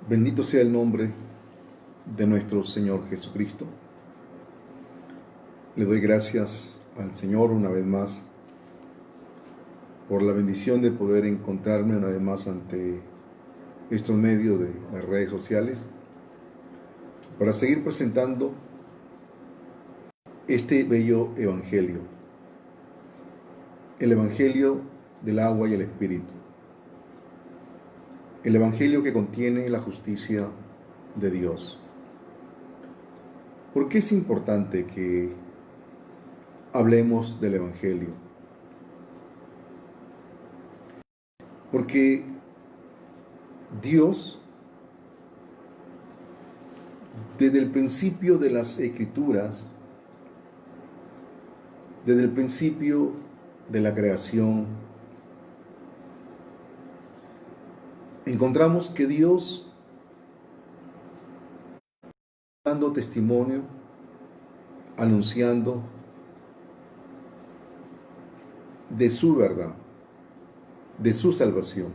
Bendito sea el nombre de nuestro Señor Jesucristo. Le doy gracias al Señor una vez más por la bendición de poder encontrarme una vez más ante estos medios de las redes sociales para seguir presentando este bello evangelio, el evangelio del agua y el espíritu, el evangelio que contiene la justicia de Dios. ¿Por qué es importante que hablemos del evangelio? Porque Dios, desde el principio de las Escrituras, desde el principio de la creación, encontramos que Dios, dando testimonio, anunciando de su verdad, de su salvación,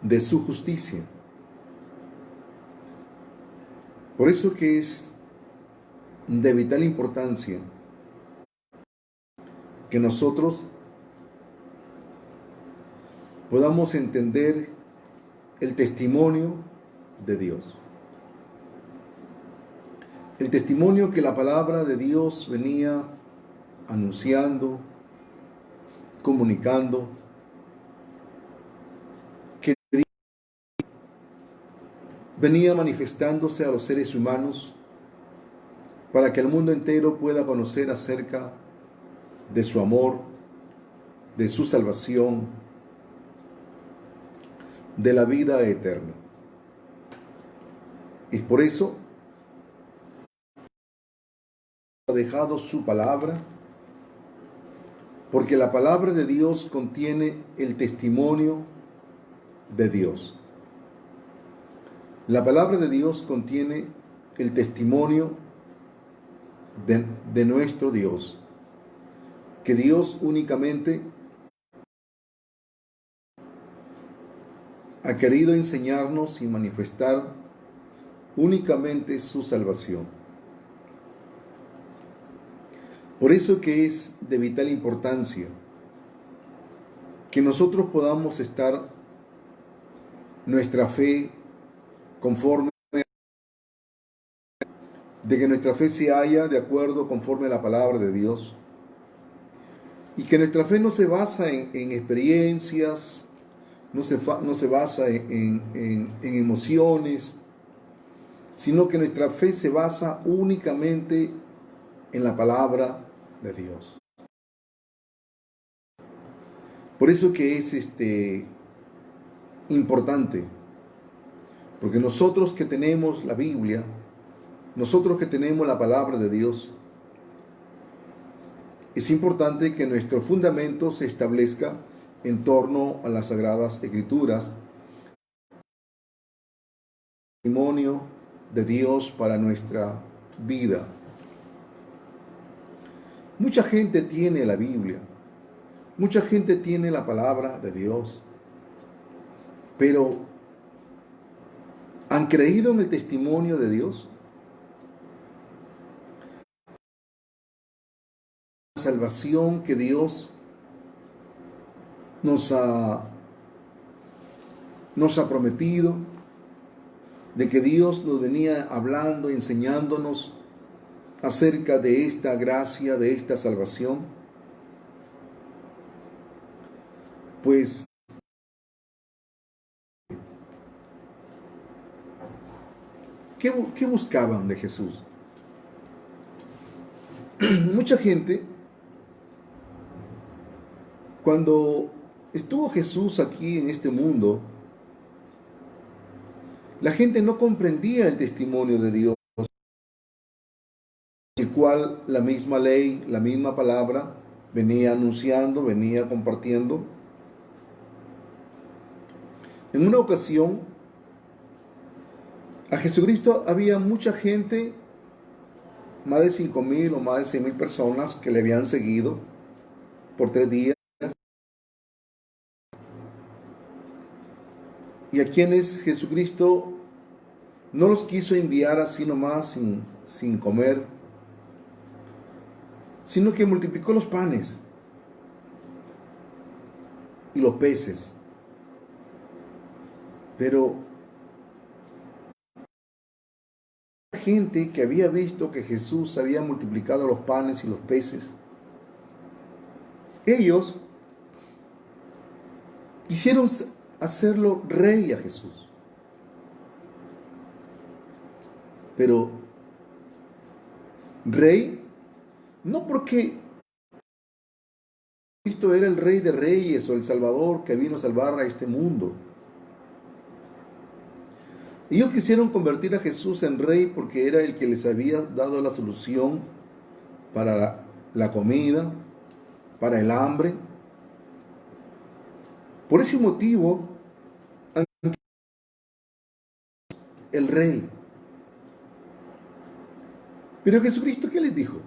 de su justicia. Por eso que es de vital importancia que nosotros podamos entender el testimonio de Dios. El testimonio que la palabra de Dios venía anunciando, comunicando, que venía manifestándose a los seres humanos para que el mundo entero pueda conocer acerca de su amor, de su salvación, de la vida eterna. Y por eso ha dejado su palabra, porque la palabra de Dios contiene el testimonio de Dios. La palabra de Dios contiene el testimonio de nuestro Dios, que Dios únicamente ha querido enseñarnos y manifestar únicamente su salvación. Por eso que es de vital importancia que nosotros podamos estar nuestra fe conforme, de que nuestra fe se haya de acuerdo conforme a la palabra de Dios, y que nuestra fe no se basa en experiencias, no se basa en emociones, sino que nuestra fe se basa únicamente en la palabra de Dios. Por eso que es importante, porque nosotros que tenemos la Biblia, nosotros que tenemos la palabra de Dios, es importante que nuestro fundamento se establezca en torno a las Sagradas Escrituras, testimonio de Dios para nuestra vida. Mucha gente tiene la Biblia, mucha gente tiene la palabra de Dios, pero ¿han creído en el testimonio de Dios? La salvación que Dios nos ha prometido, de que Dios nos venía hablando, enseñándonos acerca de esta gracia, de esta salvación. Pues, ¿qué buscaban de Jesús? Mucha gente, cuando estuvo Jesús aquí en este mundo, la gente no comprendía el testimonio de Dios, el cual la misma ley, la misma palabra, venía anunciando, venía compartiendo. En una ocasión, a Jesucristo había mucha gente, más de 5,000 o más de 6,000 personas que le habían seguido por 3 días. y a quienes Jesucristo no los quiso enviar así nomás sin comer, sino que multiplicó los panes y los peces. Pero la gente que había visto que Jesús había multiplicado los panes y los peces, ellos quisieron hacerlo rey a Jesús. Pero rey, no porque Cristo era el rey de reyes o el salvador que vino a salvar a este mundo. Ellos quisieron convertir a Jesús en rey porque era el que les había dado la solución para la comida, para el hambre. Por ese motivo, el rey. Pero Jesucristo, ¿qué les dijo?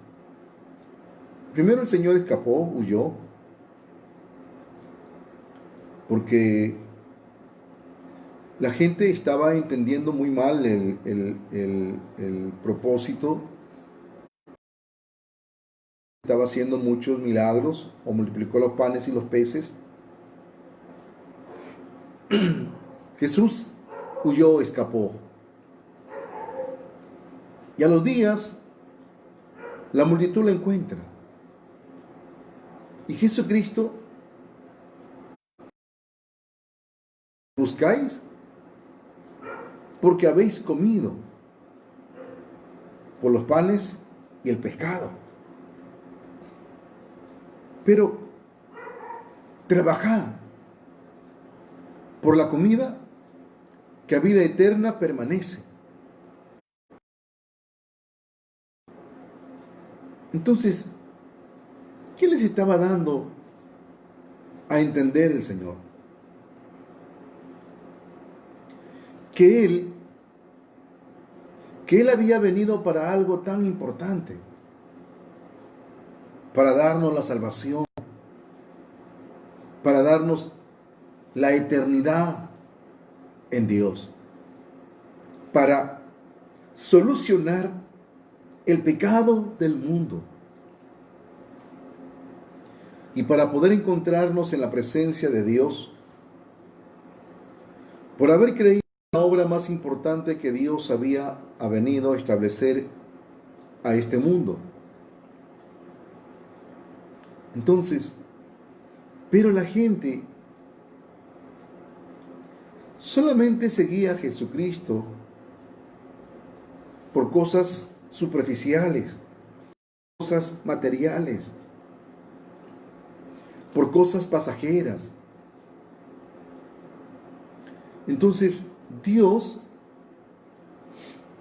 Primero el Señor escapó, huyó, porque la gente estaba entendiendo muy mal el propósito. Estaba haciendo muchos milagros, o multiplicó los panes y los peces. Jesús huyó, escapó. Y a los días, la multitud lo encuentra. Y Jesucristo, buscáis porque habéis comido por los panes y el pescado. Pero trabajad por la comida que a vida eterna permanece. Entonces, ¿qué les estaba dando a entender el Señor? Que Él había venido para algo tan importante, para darnos la salvación, para darnos la eternidad en Dios, para solucionar el pecado del mundo y para poder encontrarnos en la presencia de Dios, por haber creído en la obra más importante que Dios había venido a establecer a este mundo. Entonces, pero la gente solamente seguía a Jesucristo por cosas superficiales, cosas materiales, por cosas pasajeras. Entonces, Dios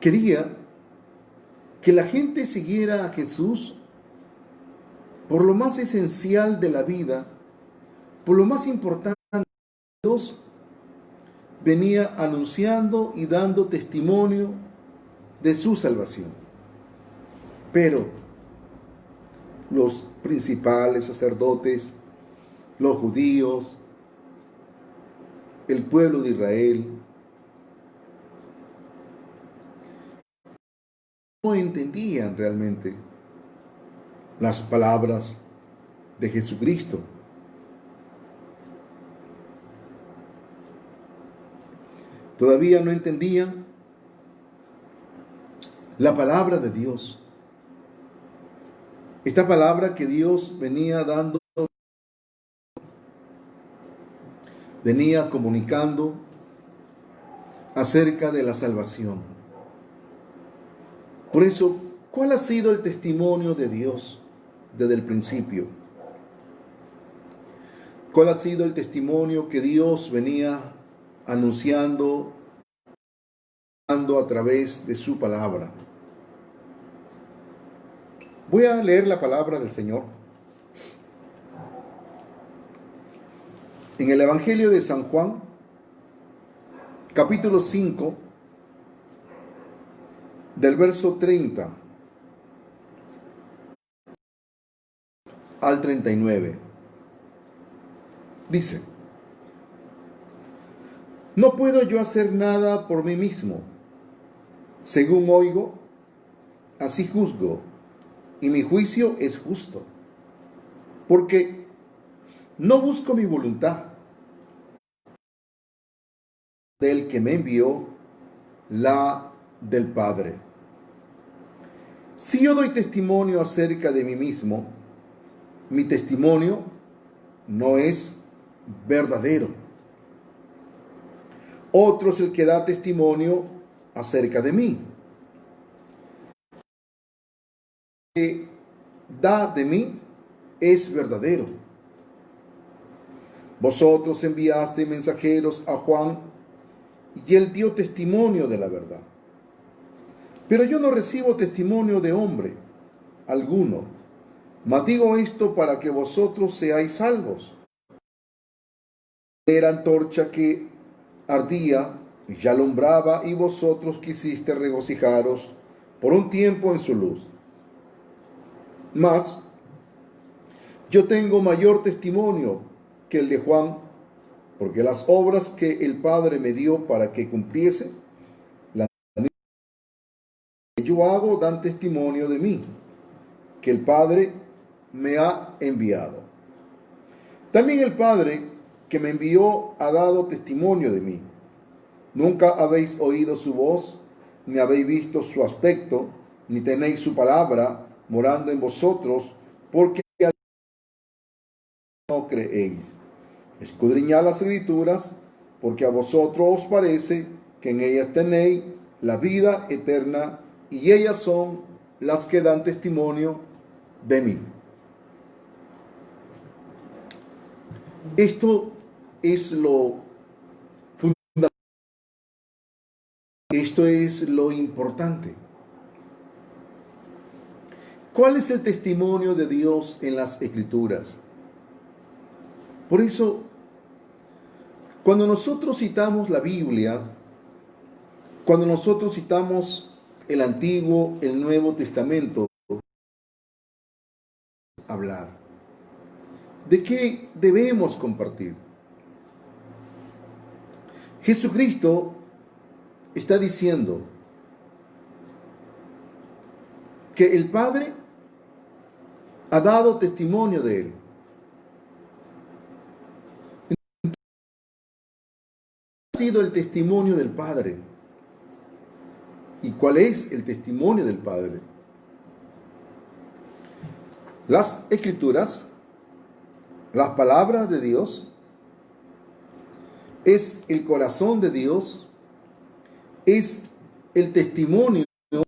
quería que la gente siguiera a Jesús por lo más esencial de la vida, por lo más importante. Dios venía anunciando y dando testimonio de su salvación. Pero los principales sacerdotes, los judíos, el pueblo de Israel, no entendían realmente las palabras de Jesucristo. Todavía no entendían la palabra de Dios. Esta palabra que Dios venía dando, venía comunicando acerca de la salvación. Por eso, ¿cuál ha sido el testimonio de Dios desde el principio? ¿Cuál ha sido el testimonio que Dios venía anunciando a través de su palabra? Voy a leer la palabra del Señor. En el Evangelio de San Juan, capítulo 5, del verso 30 al 39. Dice: No puedo yo hacer nada por mí mismo. Según oigo, así juzgo, y mi juicio es justo. Porque no busco mi voluntad del que me envió, la del Padre. Si yo doy testimonio acerca de mí mismo, mi testimonio no es verdadero. Otro es el que da testimonio acerca de mí. El que da de mí es verdadero. Vosotros enviaste mensajeros a Juan y él dio testimonio de la verdad. Pero yo no recibo testimonio de hombre alguno, mas digo esto para que vosotros seáis salvos. Era antorcha que ardía y alumbraba, y vosotros quisiste regocijaros por un tiempo en su luz. Mas yo tengo mayor testimonio que el de Juan, porque las obras que el Padre me dio para que cumpliese, las que yo hago dan testimonio de mí, que el Padre me ha enviado. También el Padre que me envió ha dado testimonio de mí. Nunca habéis oído su voz, ni habéis visto su aspecto, ni tenéis su palabra morando en vosotros, porque no creéis. Escudriñad las Escrituras, porque a vosotros os parece que en ellas tenéis la vida eterna, y ellas son las que dan testimonio de mí. Esto es lo fundamental. Esto es lo importante. ¿Cuál es el testimonio de Dios en las Escrituras? Por eso, cuando nosotros citamos la Biblia, cuando nosotros citamos el Antiguo, el Nuevo Testamento, hablar, ¿de qué debemos compartir? Jesucristo está diciendo que el Padre ha dado testimonio de Él. Ha sido el testimonio del Padre. ¿Y cuál es el testimonio del Padre? Las Escrituras, las palabras de Dios, es el corazón de Dios, es el testimonio que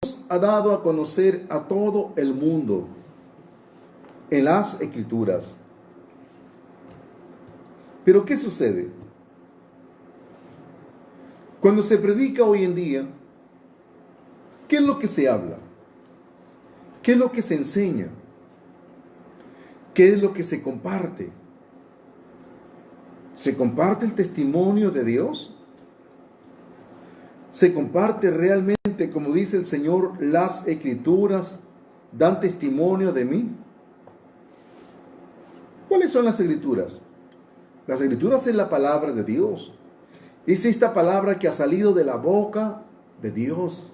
Dios ha dado a conocer a todo el mundo en las Escrituras. Pero ¿qué sucede? Cuando se predica hoy en día, ¿qué es lo que se habla? ¿Qué es lo que se enseña? ¿Qué es lo que se comparte? ¿Se comparte el testimonio de Dios? ¿Se comparte realmente, como dice el Señor, las Escrituras dan testimonio de mí? ¿Cuáles son las Escrituras? Las Escrituras es la palabra de Dios. Es esta palabra que ha salido de la boca de Dios.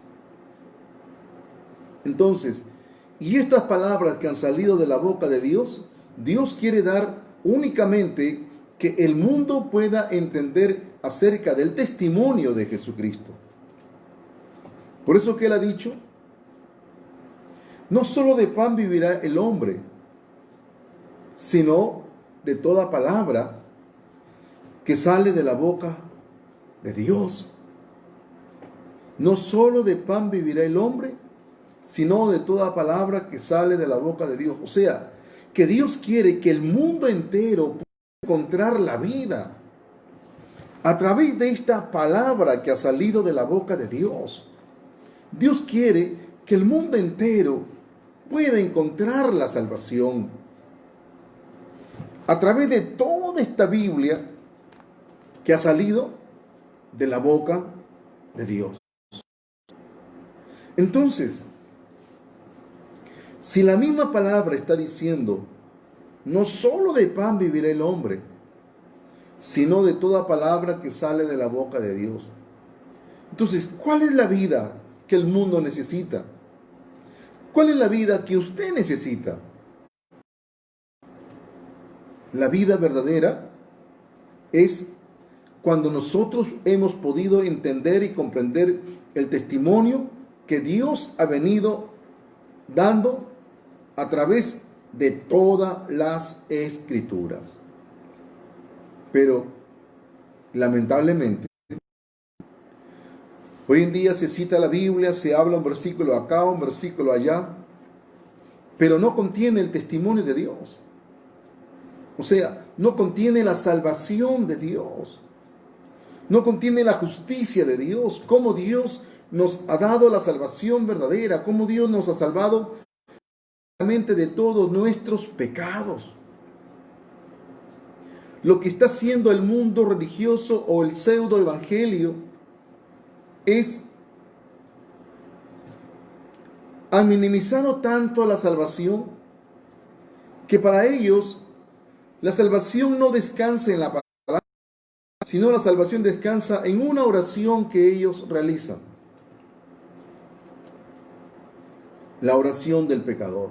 Entonces, y estas palabras que han salido de la boca de Dios, Dios quiere dar únicamente que el mundo pueda entender acerca del testimonio de Jesucristo. Por eso que Él ha dicho, no solo de pan vivirá el hombre, sino de toda palabra que sale de la boca de Dios. No solo de pan vivirá el hombre, sino de toda palabra que sale de la boca de Dios. O sea, que Dios quiere que el mundo entero pueda encontrar la vida a través de esta palabra que ha salido de la boca de Dios. Dios quiere que el mundo entero pueda encontrar la salvación a través de toda esta Biblia que ha salido de la boca de Dios. Entonces, si la misma palabra está diciendo, no solo de pan vivirá el hombre, sino de toda palabra que sale de la boca de Dios. Entonces, ¿cuál es la vida que el mundo necesita? ¿Cuál es la vida que usted necesita? La vida verdadera es cuando nosotros hemos podido entender y comprender el testimonio que Dios ha venido dando a través de todas las escrituras. Pero, lamentablemente, hoy en día se cita la Biblia, se habla un versículo acá, un versículo allá, pero no contiene el testimonio de Dios. O sea, no contiene la salvación de Dios. No contiene la justicia de Dios. Cómo Dios nos ha dado la salvación verdadera. Cómo Dios nos ha salvado de todos nuestros pecados. Lo que está haciendo el mundo religioso o el pseudo evangelio es han minimizado tanto la salvación que para ellos la salvación no descansa en la palabra, sino la salvación descansa en una oración que ellos realizan. La oración del pecador.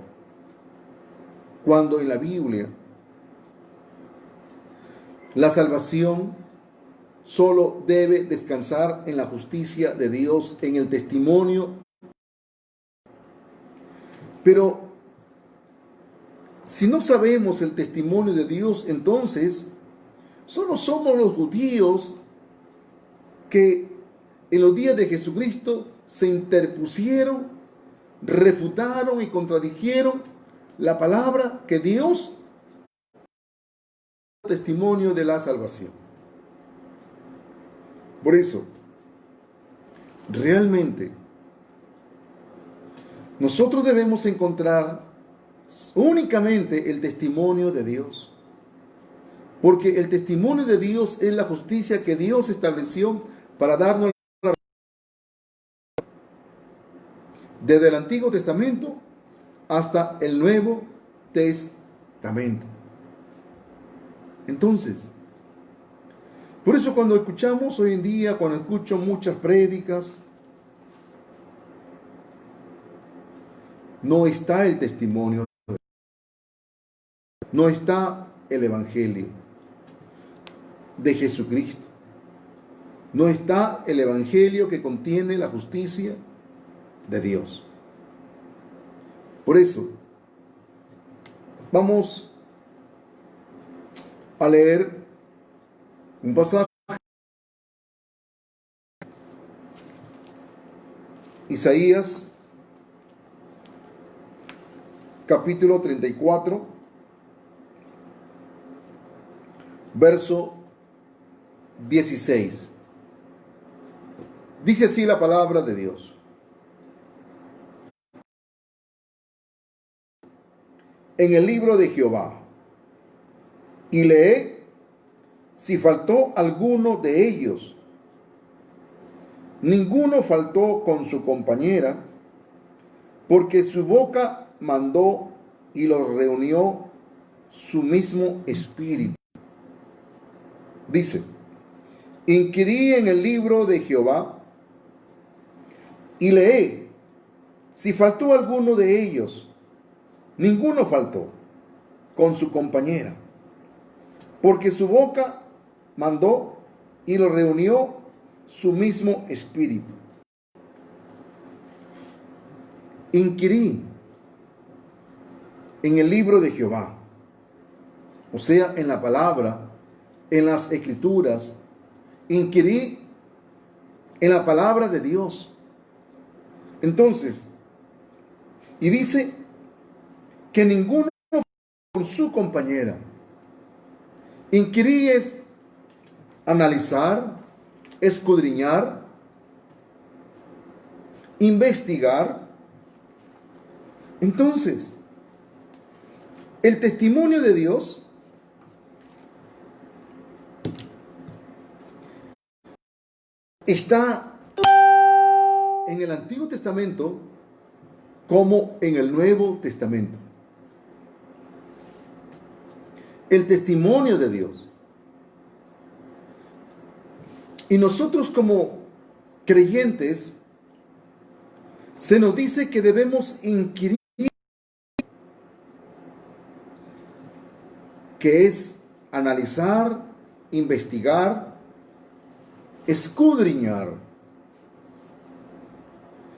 Cuando en la Biblia la salvación solo debe descansar en la justicia de Dios, en el testimonio. Pero si no sabemos el testimonio de Dios, entonces solo somos los judíos que en los días de Jesucristo se interpusieron, refutaron y contradijeron la palabra que Dios testimonio de la salvación. Por eso, realmente, nosotros debemos encontrar únicamente el testimonio de Dios. Porque el testimonio de Dios es la justicia que Dios estableció para darnos desde el Antiguo Testamento hasta el Nuevo Testamento. Entonces, por eso cuando escuchamos hoy en día, cuando escucho muchas prédicas, no está el testimonio, no está el Evangelio de Jesucristo, no está el Evangelio que contiene la justicia de Dios. Por eso, vamos a leer un pasaje. Isaías, capítulo 34, verso 16. Dice así la palabra de Dios. En el libro de Jehová, y lee si faltó alguno de ellos. Ninguno faltó con su compañera, porque su boca mandó y los reunió su mismo espíritu. Dice, inquirí en el libro de Jehová y lee si faltó alguno de ellos. Ninguno faltó con su compañera, porque su boca mandó y lo reunió su mismo espíritu. Inquirí en el libro de Jehová, o sea, en la palabra, en las escrituras. Inquirí en la palabra de Dios. Entonces, y dice que ninguno con su compañera. Inquirí es analizar, escudriñar, investigar. Entonces, el testimonio de Dios está en el Antiguo Testamento como en el Nuevo Testamento. El testimonio de Dios. Y nosotros como creyentes, se nos dice que debemos inquirir, que es analizar, investigar, escudriñar.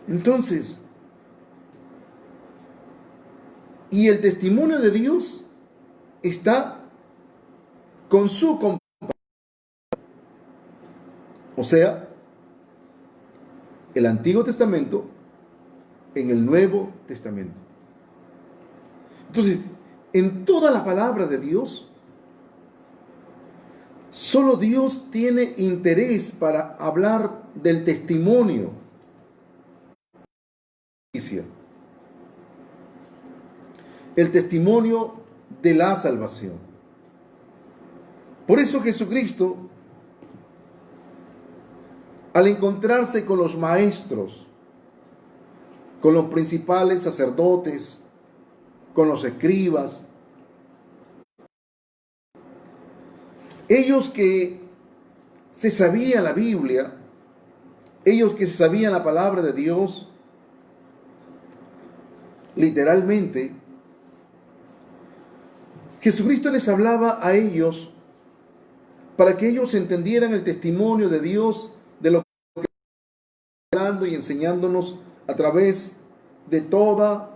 Entonces, y el testimonio de Dios está con su compañía, o sea, el Antiguo Testamento en el Nuevo Testamento. Entonces, en toda la palabra de Dios, solo Dios tiene interés para hablar del testimonio, el testimonio de la salvación. Por eso Jesucristo, al encontrarse con los maestros, con los principales sacerdotes, con los escribas, ellos que se sabían la Biblia, ellos que se sabían la palabra de Dios, literalmente, Jesucristo les hablaba a ellos para que ellos entendieran el testimonio de Dios, de lo que está hablando y enseñándonos a través de todo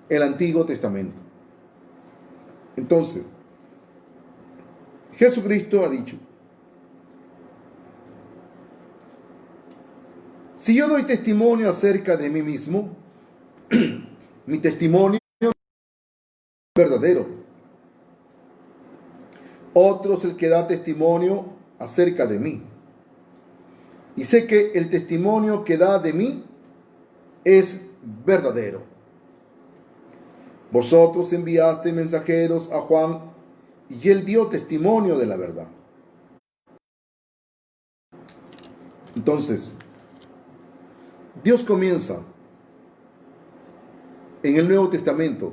el Antiguo Testamento. Entonces, Jesucristo ha dicho: si yo doy testimonio acerca de mí mismo, mi testimonio es verdadero. Otro es el que da testimonio acerca de mí. Y sé que el testimonio que da de mí es verdadero. Vosotros enviaste mensajeros a Juan y él dio testimonio de la verdad. Entonces, Dios comienza en el Nuevo Testamento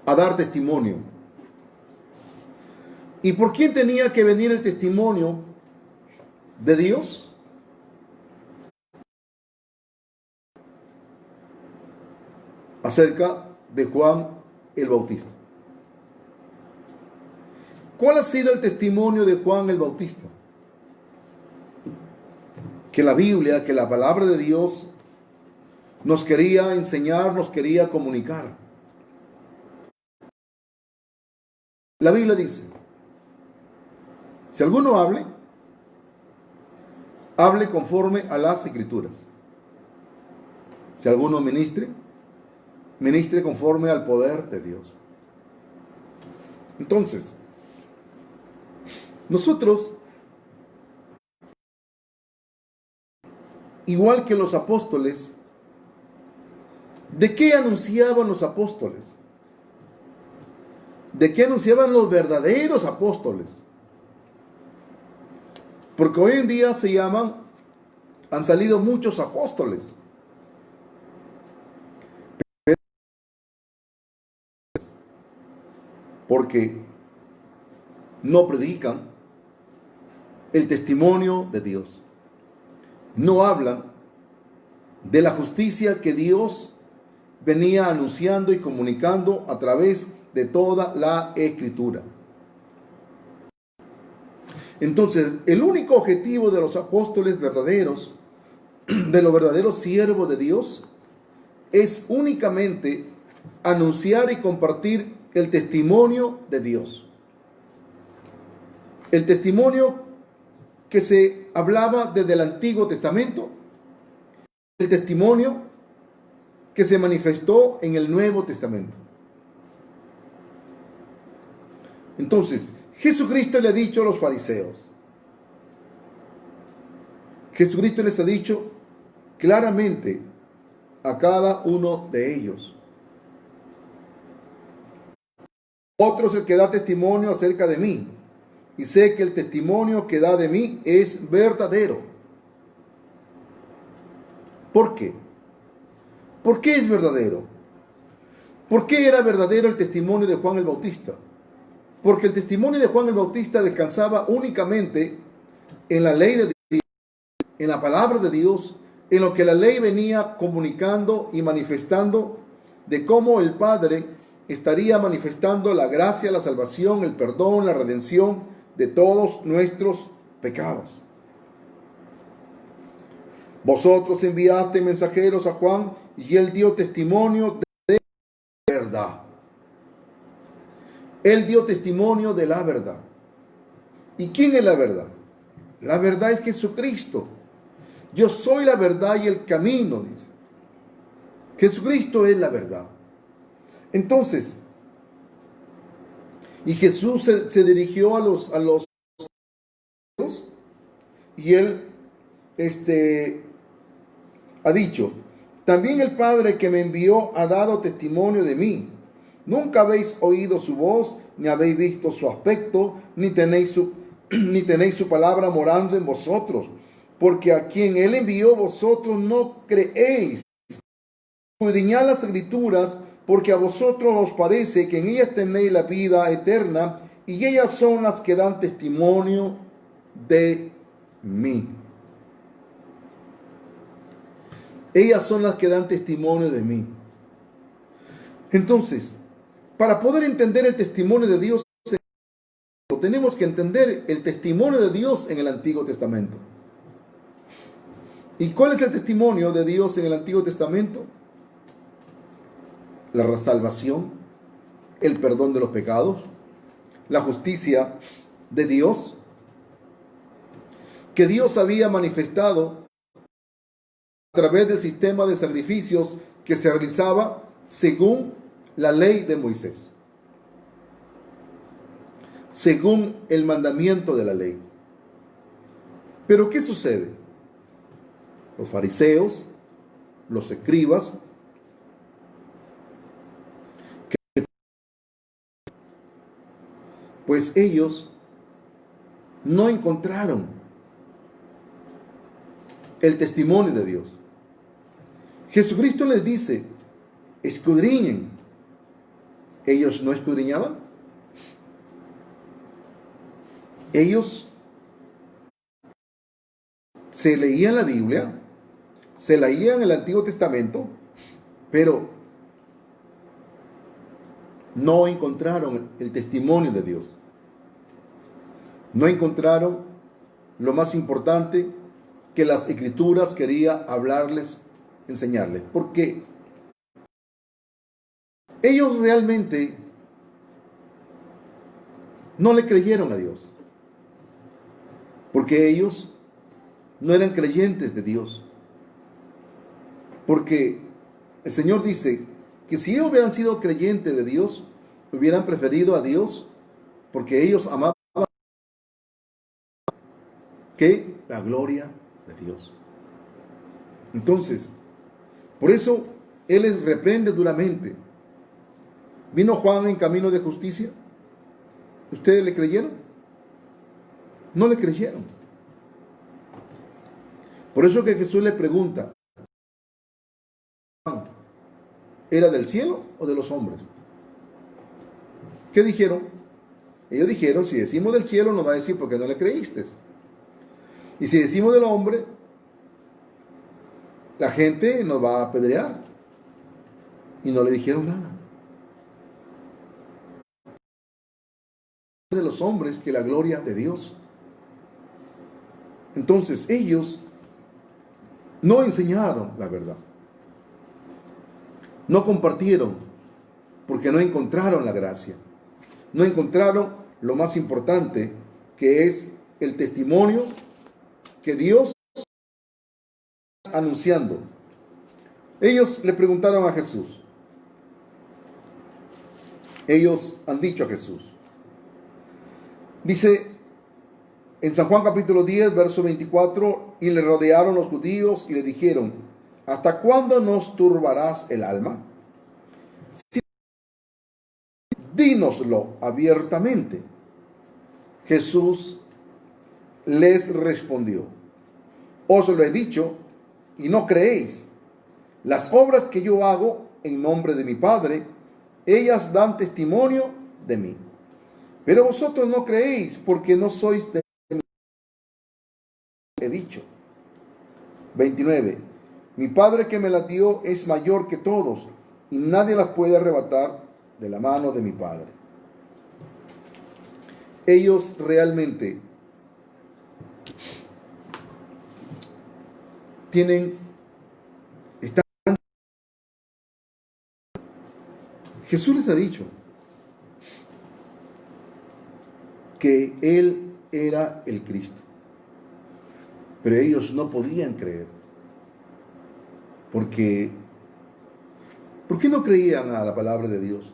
a dar testimonio. ¿Y por quién tenía que venir el testimonio de Dios? Acerca de Juan el Bautista. ¿Cuál ha sido el testimonio de Juan el Bautista? Que la Biblia, que la palabra de Dios nos quería enseñar, nos quería comunicar. La Biblia dice: si alguno hable conforme a las Escrituras. Si alguno ministre conforme al poder de Dios. Entonces, nosotros, igual que los apóstoles, ¿de qué anunciaban los apóstoles? ¿De qué anunciaban los verdaderos apóstoles? Porque hoy en día han salido muchos apóstoles, porque no predican el testimonio de Dios. No hablan de la justicia que Dios venía anunciando y comunicando a través de toda la Escritura. Entonces, el único objetivo de los apóstoles verdaderos, de los verdaderos siervos de Dios, es únicamente anunciar y compartir el testimonio de Dios. El testimonio que se hablaba desde el Antiguo Testamento, el testimonio que se manifestó en el Nuevo Testamento. Entonces, Jesucristo le ha dicho a los fariseos, Jesucristo les ha dicho claramente a cada uno de ellos: otro es el que da testimonio acerca de mí, y sé que el testimonio que da de mí es verdadero. ¿Por qué? ¿Por qué es verdadero? ¿Por qué era verdadero el testimonio de Juan el Bautista? Porque el testimonio de Juan el Bautista descansaba únicamente en la ley de Dios, en la palabra de Dios, en lo que la ley venía comunicando y manifestando de cómo el Padre estaría manifestando la gracia, la salvación, el perdón, la redención de todos nuestros pecados. Vosotros enviaste mensajeros a Juan y él dio testimonio de la verdad. Él dio testimonio de la verdad. ¿Y quién es la verdad? La verdad es Jesucristo. Yo soy la verdad y el camino, dice. Jesucristo es la verdad. Entonces, y Jesús se dirigió a los y él ha dicho: también el Padre que me envió ha dado testimonio de mí. Nunca habéis oído su voz, ni habéis visto su aspecto, ni tenéis su palabra morando en vosotros, porque a quien él envió vosotros no creéis. Escudriñad las Escrituras, porque a vosotros os parece que en ellas tenéis la vida eterna, y ellas son las que dan testimonio de mí. Ellas son las que dan testimonio de mí. Entonces, para poder entender el testimonio de Dios, tenemos que entender el testimonio de Dios en el Antiguo Testamento. ¿Y cuál es el testimonio de Dios en el Antiguo Testamento? La salvación, el perdón de los pecados, la justicia de Dios, que Dios había manifestado a través del sistema de sacrificios que se realizaba según la ley de Moisés, según el mandamiento de la ley. Pero ¿qué sucede? Los fariseos, los escribas, pues ellos no encontraron el testimonio de Dios. Jesucristo les dice: escudriñen. Ellos no escudriñaban. Ellos se leían la Biblia, se leían el Antiguo Testamento, pero no encontraron el testimonio de Dios. No encontraron lo más importante que las Escrituras quería hablarles, enseñarles. Porque ellos realmente no le creyeron a Dios. Porque ellos no eran creyentes de Dios. Porque el Señor dice que si ellos hubieran sido creyentes de Dios, hubieran preferido a Dios, porque ellos amaban que la gloria de Dios. Entonces, por eso Él les reprende duramente. ¿Vino Juan en camino de justicia? ¿Ustedes le creyeron? No le creyeron. Por eso que Jesús le pregunta: ¿era del cielo o de los hombres? ¿Qué dijeron? Ellos dijeron: si decimos del cielo, nos va a decir porque no le creíste. Y si decimos del hombre, la gente nos va a apedrear. Y no le dijeron nada. De los hombres que la gloria de Dios. Entonces ellos no enseñaron la verdad. No compartieron porque no encontraron la gracia. No encontraron lo más importante, que es el testimonio que Dios está anunciando. Ellos le preguntaron a Jesús. Ellos han dicho a Jesús. Dice en San Juan capítulo 10, verso 24: y le rodearon los judíos y le dijeron: ¿hasta cuándo nos turbarás el alma? Dínoslo abiertamente. Jesús les respondió: os lo he dicho y no creéis. Las obras que yo hago en nombre de mi Padre, ellas dan testimonio de mí. Pero vosotros no creéis porque no sois de mi. He dicho. 29. Mi Padre que me las dio es mayor que todos y nadie las puede arrebatar de la mano de mi Padre. Ellos realmente están. Jesús les ha dicho que Él era el Cristo, pero ellos no podían creer. ¿Por qué no creían a la palabra de Dios?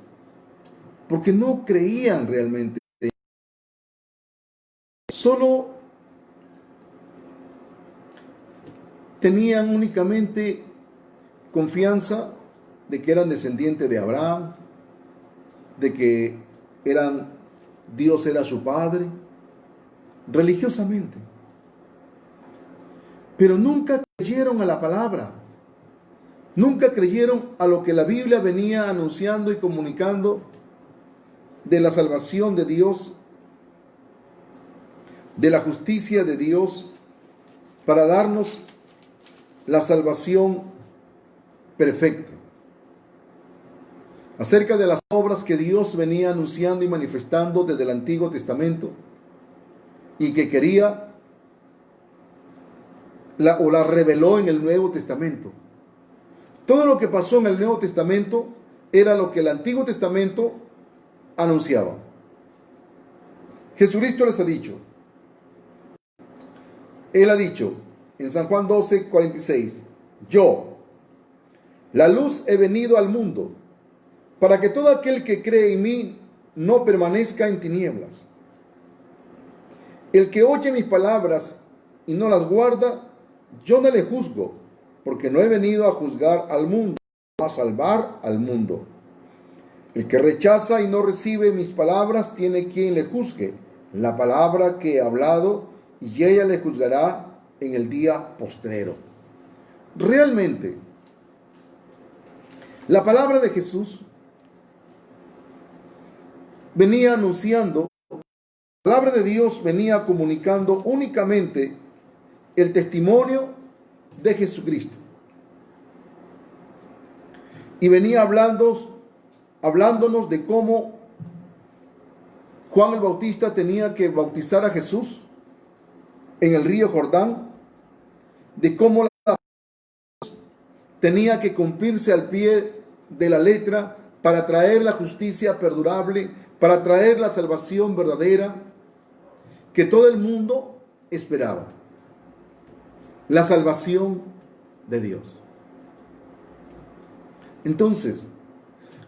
Porque no creían realmente. Solo tenían únicamente confianza de que eran descendientes de Abraham, de que Dios era su padre, religiosamente. Pero nunca creyeron a la palabra. Nunca creyeron a lo que la Biblia venía anunciando y comunicando de la salvación de Dios, de la justicia de Dios, para darnos la salvación perfecta. Acerca de las obras que Dios venía anunciando y manifestando desde el Antiguo Testamento y que quería o la reveló en el Nuevo Testamento. Todo lo que pasó en el Nuevo Testamento era lo que el Antiguo Testamento anunciaba. Jesucristo les ha dicho, Él ha dicho en San Juan 12, 46, yo, la luz, he venido al mundo, para que todo aquel que cree en mí no permanezca en tinieblas. El que oye mis palabras y no las guarda, yo no le juzgo, porque no he venido a juzgar al mundo, sino a salvar al mundo. El que rechaza y no recibe mis palabras tiene quien le juzgue la palabra que he hablado, y ella le juzgará en el día postrero. Realmente, la palabra de Jesús venía anunciando, la palabra de Dios venía comunicando únicamente el testimonio de Jesucristo. Y venía hablándonos de cómo Juan el Bautista tenía que bautizar a Jesús en el río Jordán, de cómo tenía que cumplirse al pie de la letra para traer la justicia perdurable, para traer la salvación verdadera que todo el mundo esperaba. La salvación de Dios. Entonces,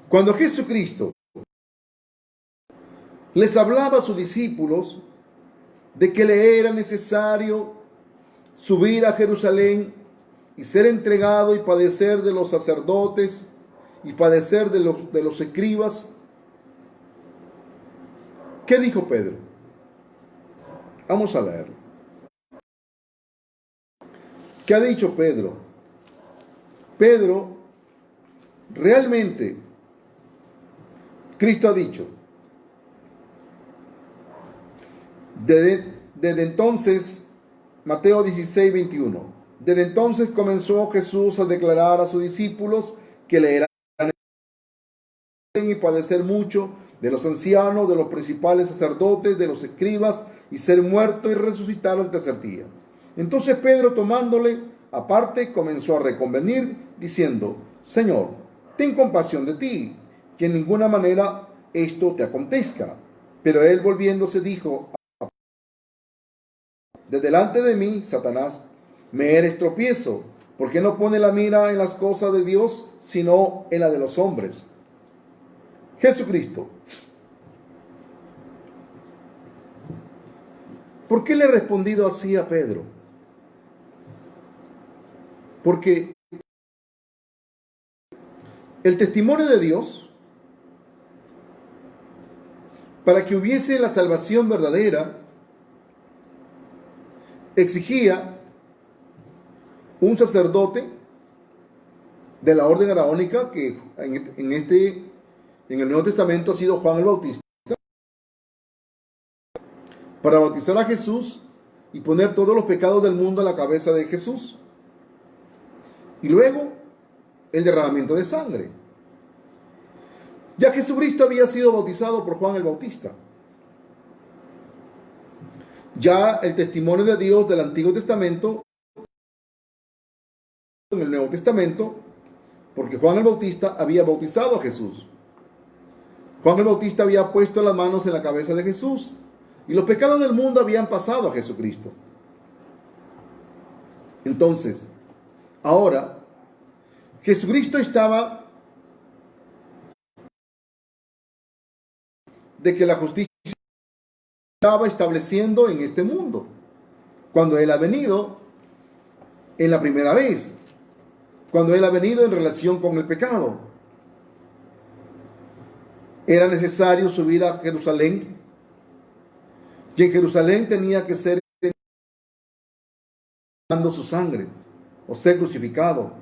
cuando Jesucristo les hablaba a sus discípulos de que le era necesario subir a Jerusalén y ser entregado y padecer de los sacerdotes y padecer de los escribas, ¿qué dijo Pedro? Vamos a leerlo. ¿Qué ha dicho Pedro? Pedro, realmente, Cristo ha dicho, desde entonces, Mateo 16, 21, desde entonces comenzó Jesús a declarar a sus discípulos que le era necesario y padecer mucho de los ancianos, de los principales sacerdotes, de los escribas, y ser muerto y resucitar al tercer día. Entonces Pedro, tomándole aparte, comenzó a reconvenir, diciendo, Señor, ten compasión de ti, que en ninguna manera esto te acontezca. Pero él, volviéndose, dijo, de delante de mí, Satanás, me eres tropiezo, porque no pone la mira en las cosas de Dios, sino en la de los hombres. Jesucristo, ¿por qué le he respondido así a Pedro? Porque el testimonio de Dios, para que hubiese la salvación verdadera, exigía un sacerdote de la orden aarónica, que en el Nuevo Testamento ha sido Juan el Bautista, para bautizar a Jesús y poner todos los pecados del mundo a la cabeza de Jesús. Y luego el derramamiento de sangre. Ya Jesucristo había sido bautizado por Juan el Bautista. Ya el testimonio de Dios del Antiguo Testamento, en el Nuevo Testamento, porque Juan el Bautista había bautizado a Jesús. Juan el Bautista había puesto las manos en la cabeza de Jesús y los pecados del mundo habían pasado a Jesucristo. Entonces, ahora, Jesucristo estaba de que la justicia estaba estableciendo en este mundo, cuando Él ha venido en la primera vez, cuando Él ha venido en relación con el pecado. Era necesario subir a Jerusalén, y en Jerusalén tenía que ser dando su sangre o ser crucificado.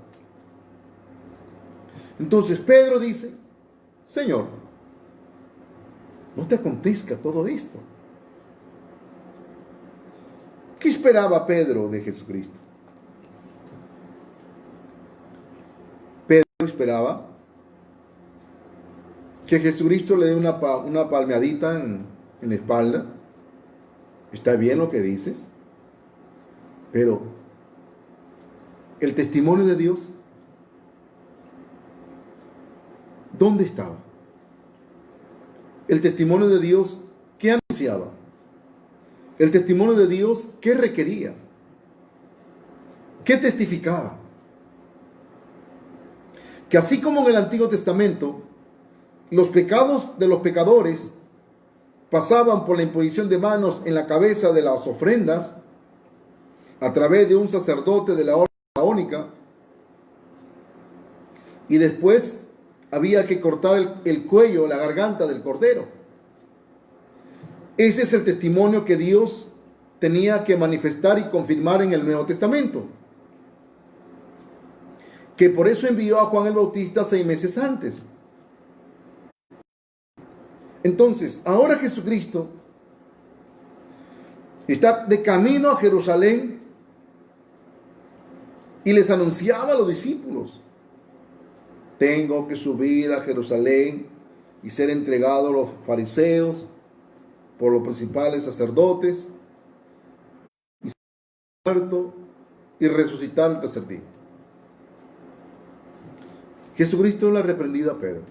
Entonces Pedro dice: Señor, no te acontezca todo esto. ¿Qué esperaba Pedro de Jesucristo? Pedro esperaba que Jesucristo le dé una palmeadita en la espalda. Está bien lo que dices, pero el testimonio de Dios, ¿dónde estaba? El testimonio de Dios, ¿qué anunciaba? El testimonio de Dios, ¿qué requería? ¿Qué testificaba? Que así como en el Antiguo Testamento, los pecados de los pecadores pasaban por la imposición de manos en la cabeza de las ofrendas a través de un sacerdote de la orden faraónica, y después había que cortar el cuello, la garganta del cordero. Ese es el testimonio que Dios tenía que manifestar y confirmar en el Nuevo Testamento, que por eso envió a Juan el Bautista 6 meses antes. Entonces, ahora Jesucristo está de camino a Jerusalén y les anunciaba a los discípulos: tengo que subir a Jerusalén y ser entregado a los fariseos por los principales sacerdotes, y ser muerto y resucitar el tercer día. Jesucristo le ha reprendido a Pedro: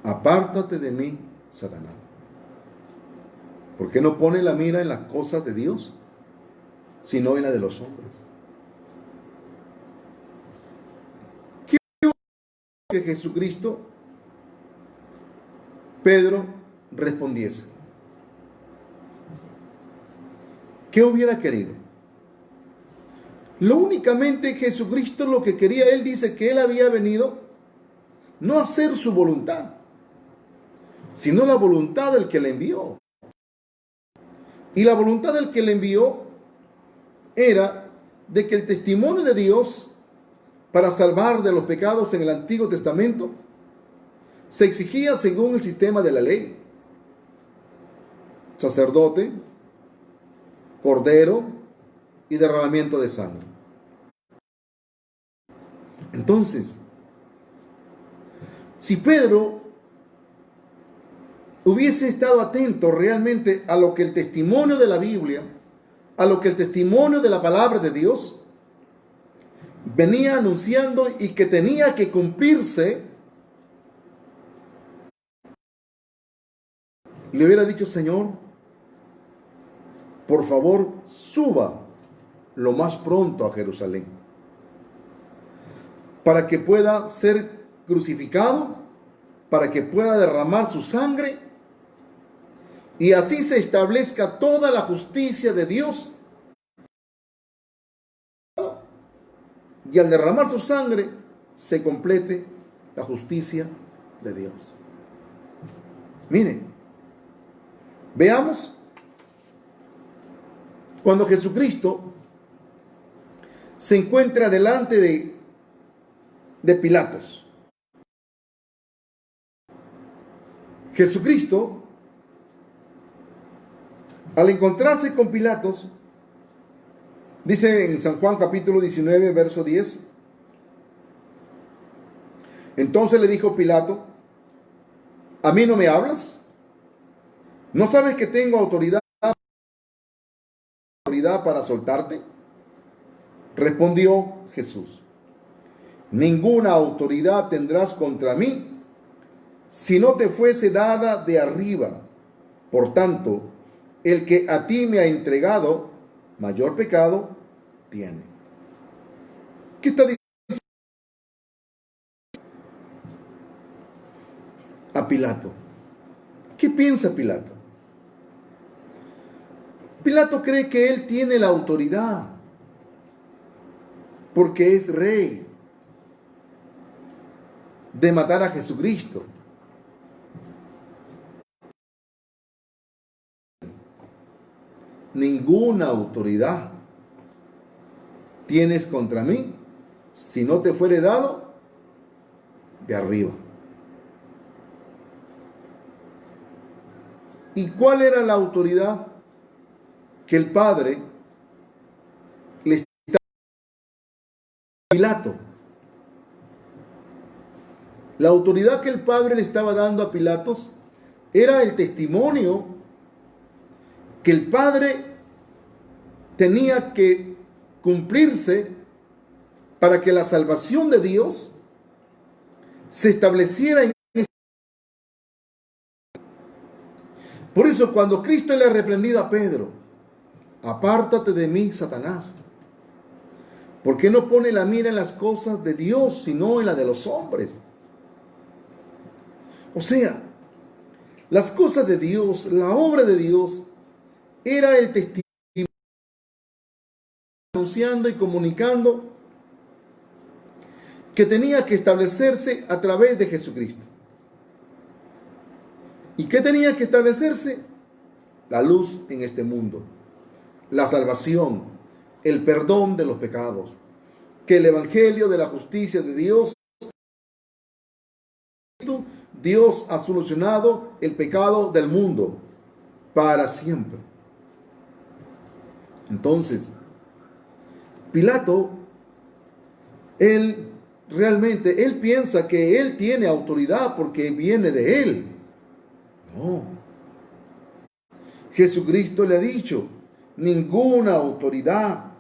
apártate de mí, Satanás. ¿Por qué no pone la mira en las cosas de Dios, sino en la de los hombres? ¿Qué que Jesucristo, Pedro, respondiese? ¿Qué hubiera querido? Lo únicamente Jesucristo lo que quería, Él dice que Él había venido no a hacer su voluntad, sino la voluntad del que le envió. Y la voluntad del que le envió era de que el testimonio de Dios para salvar de los pecados en el Antiguo Testamento se exigía según el sistema de la ley: sacerdote, cordero y derramamiento de sangre. Entonces, si Pedro hubiese estado atento realmente a lo que el testimonio de la Biblia, a lo que el testimonio de la palabra de Dios venía anunciando y que tenía que cumplirse, le hubiera dicho: Señor, por favor, suba lo más pronto a Jerusalén, para que pueda ser crucificado, para que pueda derramar su sangre, y así se establezca toda la justicia de Dios. Y al derramar su sangre se complete la justicia de Dios. Miren, veamos cuando Jesucristo se encuentra delante de Pilatos. Jesucristo Al encontrarse con Pilatos, dice en San Juan capítulo 19, verso 10, entonces le dijo Pilato, ¿a mí no me hablas? ¿No sabes que tengo autoridad para soltarte? Respondió Jesús, ninguna autoridad tendrás contra mí si no te fuese dada de arriba. Por tanto, el que a ti me ha entregado, mayor pecado tiene. ¿Qué está diciendo a Pilato? ¿Qué piensa Pilato? Pilato cree que él tiene la autoridad porque es rey de matar a Jesucristo. Ninguna autoridad tienes contra mí si no te fuere dado de arriba. ¿Y cuál era la autoridad que el Padre le estaba dando a Pilato? La autoridad que el Padre le estaba dando a Pilatos era el testimonio que el Padre tenía que cumplirse para que la salvación de Dios se estableciera en este. Por eso cuando Cristo le ha reprendido a Pedro, apártate de mí, Satanás, ¿por qué no pone la mira en las cosas de Dios, sino en la de los hombres? O sea, las cosas de Dios, la obra de Dios, era el testimonio anunciando y comunicando que tenía que establecerse a través de Jesucristo. ¿Y qué tenía que establecerse? La luz en este mundo, la salvación, el perdón de los pecados, que el evangelio de la justicia de Dios ha solucionado el pecado del mundo para siempre. Entonces, Pilato, él piensa que él tiene autoridad porque viene de él. No. Jesucristo le ha dicho, ninguna autoridad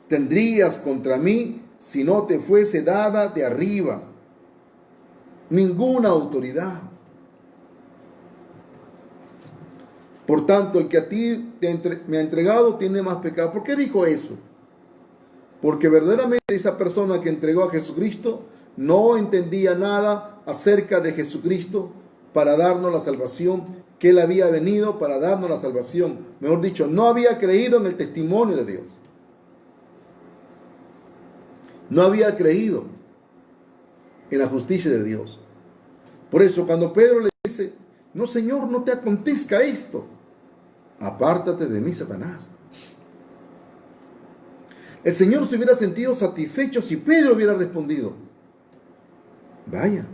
tendrías contra mí si no te fuese dada de arriba. Ninguna autoridad. Por tanto, el que a ti me ha entregado tiene más pecado. ¿Por qué dijo eso? Porque verdaderamente esa persona que entregó a Jesucristo no entendía nada acerca de Jesucristo para darnos la salvación, que Él había venido para darnos la salvación. Mejor dicho, no había creído en el testimonio de Dios. No había creído en la justicia de Dios. Por eso cuando Pedro le dice, no Señor, no te acontezca esto, apártate de mí, Satanás. El Señor se hubiera sentido satisfecho si Pedro hubiera respondido, vaya,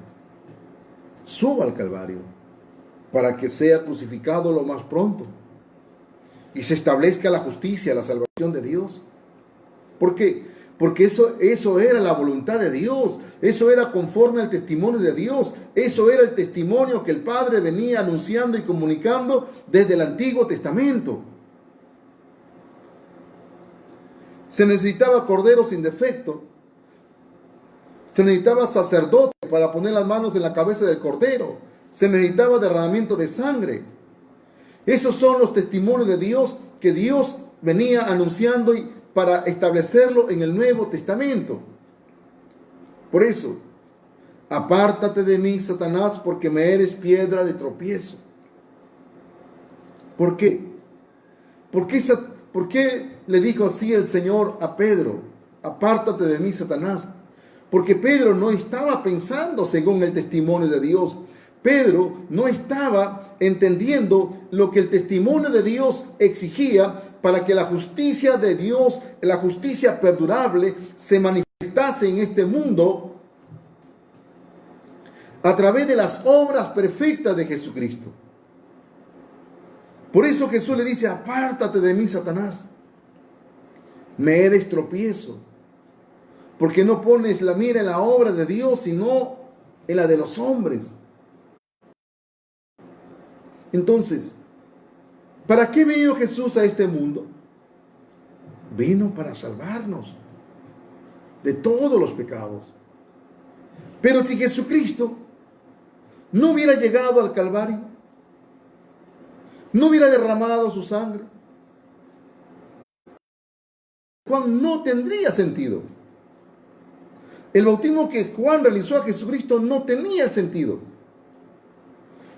suba al Calvario para que sea crucificado lo más pronto y se establezca la justicia, la salvación de Dios. ¿Por qué? Porque eso era la voluntad de Dios, eso era conforme al testimonio de Dios, eso era el testimonio que el Padre venía anunciando y comunicando desde el Antiguo Testamento. Se necesitaba cordero sin defecto, se necesitaba sacerdote para poner las manos en la cabeza del cordero, se necesitaba derramamiento de sangre. Esos son los testimonios de Dios que Dios venía anunciando y para establecerlo en el Nuevo Testamento. Por eso, apártate de mí, Satanás, porque me eres piedra de tropiezo. ¿Por qué? ¿Por qué le dijo así el Señor a Pedro? Apártate de mí, Satanás. Porque Pedro no estaba pensando según el testimonio de Dios. Pedro no estaba entendiendo lo que el testimonio de Dios exigía para que la justicia de Dios, la justicia perdurable, se manifestase en este mundo a través de las obras perfectas de Jesucristo. Por eso Jesús le dice, apártate de mí, Satanás. Me eres tropiezo, porque no pones la mira en la obra de Dios, sino en la de los hombres. Entonces, ¿para qué vino Jesús a este mundo? Vino para salvarnos de todos los pecados. Pero si Jesucristo no hubiera llegado al Calvario, no hubiera derramado su sangre, Juan no tendría sentido. El bautismo que Juan realizó a Jesucristo no tenía sentido,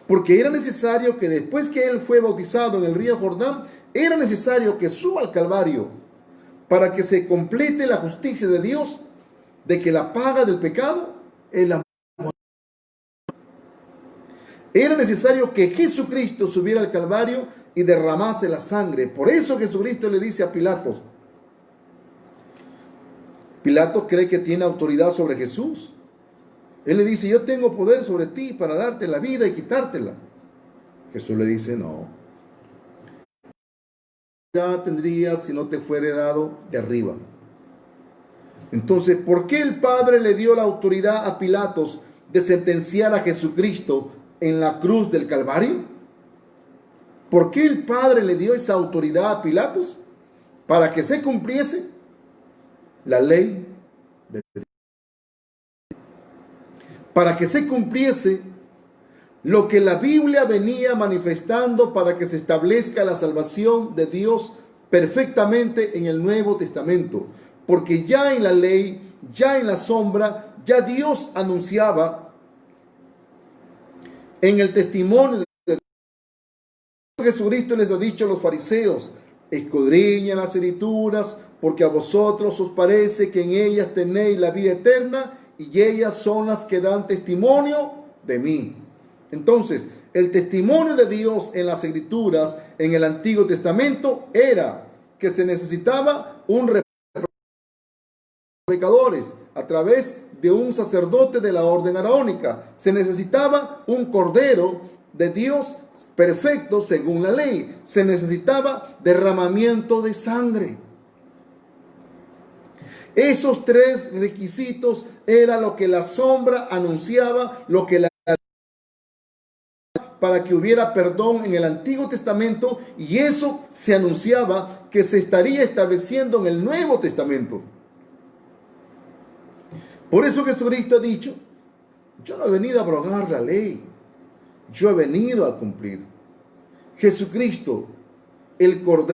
porque era necesario que después que él fue bautizado en el río Jordán, era necesario que suba al Calvario para que se complete la justicia de Dios, de que la paga del pecado es la muerte. Era necesario que Jesucristo subiera al Calvario y derramase la sangre. Por eso Jesucristo le dice a Pilatos, Pilatos cree que tiene autoridad sobre Jesús. Él le dice, yo tengo poder sobre ti para darte la vida y quitártela. Jesús le dice, no. Ya tendrías si no te fuera dado de arriba. Entonces, ¿por qué el Padre le dio la autoridad a Pilatos de sentenciar a Jesucristo en la cruz del Calvario? ¿Por qué el Padre le dio esa autoridad a Pilatos? Para que se cumpliese la ley de Dios. Para que se cumpliese lo que la Biblia venía manifestando para que se establezca la salvación de Dios perfectamente en el Nuevo Testamento. Porque ya en la ley, ya en la sombra, ya Dios anunciaba en el testimonio de Jesucristo les ha dicho a los fariseos, escudriñan las escrituras, porque a vosotros os parece que en ellas tenéis la vida eterna, y ellas son las que dan testimonio de mí. Entonces, el testimonio de Dios en las escrituras, en el Antiguo Testamento, era que se necesitaba un pecadores a través de un sacerdote de la orden arónica. Se necesitaba un cordero de Dios perfecto según la ley. Se necesitaba derramamiento de sangre. Esos tres requisitos era lo que la sombra anunciaba, lo que la para que hubiera perdón en el Antiguo Testamento, y eso se anunciaba que se estaría estableciendo en el Nuevo Testamento. Por eso Jesucristo ha dicho, yo no he venido a abrogar la ley, yo he venido a cumplir. Jesucristo, el Cordero,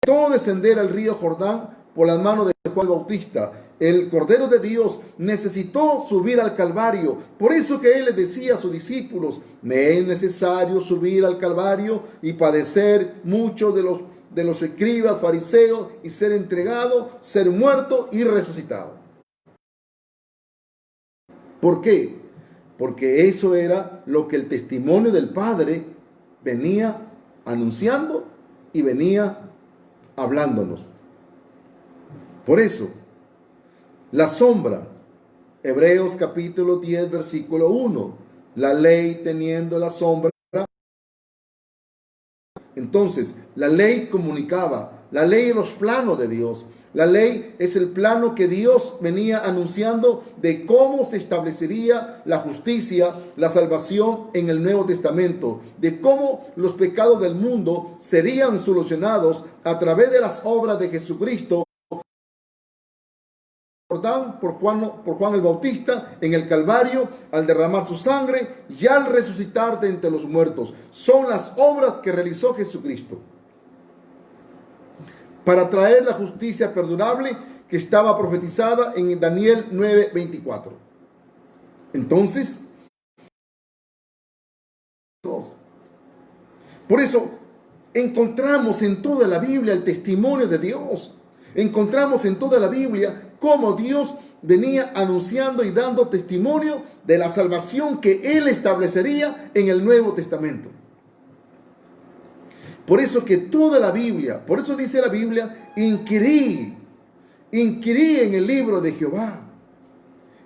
todo descender al río Jordán por las manos de Juan Bautista. El Cordero de Dios necesitó subir al Calvario. Por eso que él les decía a sus discípulos, me es necesario subir al Calvario y padecer mucho de los escribas, fariseos, y ser entregado, ser muerto y resucitado. ¿Por qué? Porque eso era lo que el testimonio del Padre venía anunciando y venía hablándonos. Por eso, la sombra, Hebreos capítulo 10, versículo 1, la ley teniendo la sombra. Entonces, la ley comunicaba, la ley en los planos de Dios. La ley es el plano que Dios venía anunciando de cómo se establecería la justicia, la salvación en el Nuevo Testamento, de cómo los pecados del mundo serían solucionados a través de las obras de Jesucristo por Juan el Bautista en el Calvario, al derramar su sangre y al resucitar de entre los muertos. Son las obras que realizó Jesucristo para traer la justicia perdurable que estaba profetizada en Daniel 9:24. Entonces, por eso encontramos en toda la Biblia el testimonio de Dios. Encontramos en toda la Biblia cómo Dios venía anunciando y dando testimonio de la salvación que Él establecería en el Nuevo Testamento. Por eso que toda la Biblia, por eso dice la Biblia, inquirí en el libro de Jehová.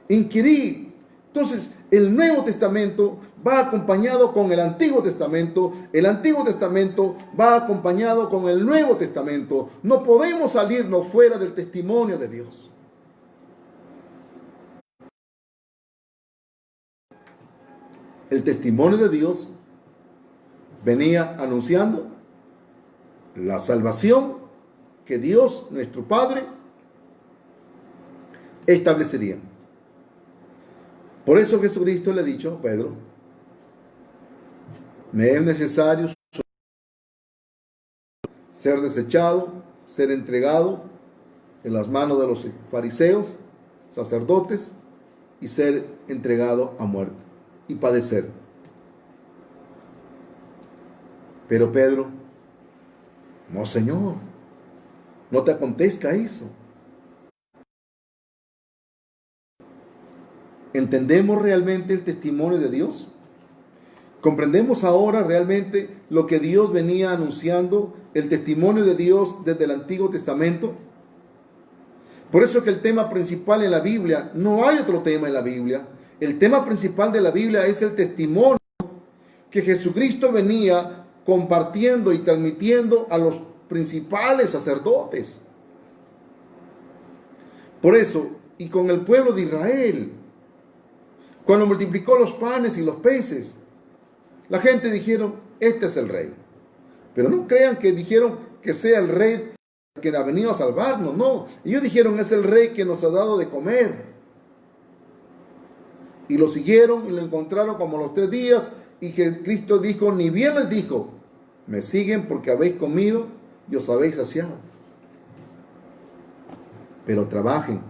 Inquirí. Entonces, el Nuevo Testamento va acompañado con el Antiguo Testamento va acompañado con el Nuevo Testamento. No podemos salirnos fuera del testimonio de Dios. El testimonio de Dios venía anunciando la salvación que Dios, nuestro Padre, establecería. Por eso Jesucristo le ha dicho a Pedro: me es necesario ser desechado, ser entregado en las manos de los fariseos, sacerdotes, y ser entregado a muerte y padecer. Pero Pedro: no, Señor, no te acontezca eso. ¿Entendemos realmente el testimonio de Dios? ¿Comprendemos ahora realmente lo que Dios venía anunciando, el testimonio de Dios desde el Antiguo Testamento? Por eso que el tema principal en la Biblia, no hay otro tema en la Biblia. El tema principal de la Biblia es el testimonio que Jesucristo venía compartiendo y transmitiendo a los principales sacerdotes. Por eso, y con el pueblo de Israel, cuando multiplicó los panes y los peces, la gente dijeron: este es el rey. Pero no crean que dijeron que sea el rey que ha venido a salvarnos. No, ellos dijeron: es el rey que nos ha dado de comer. Y lo siguieron y lo encontraron como los 3 días. Y que Cristo dijo, ni bien les dijo: me siguen porque habéis comido y os habéis saciado. Pero trabajen,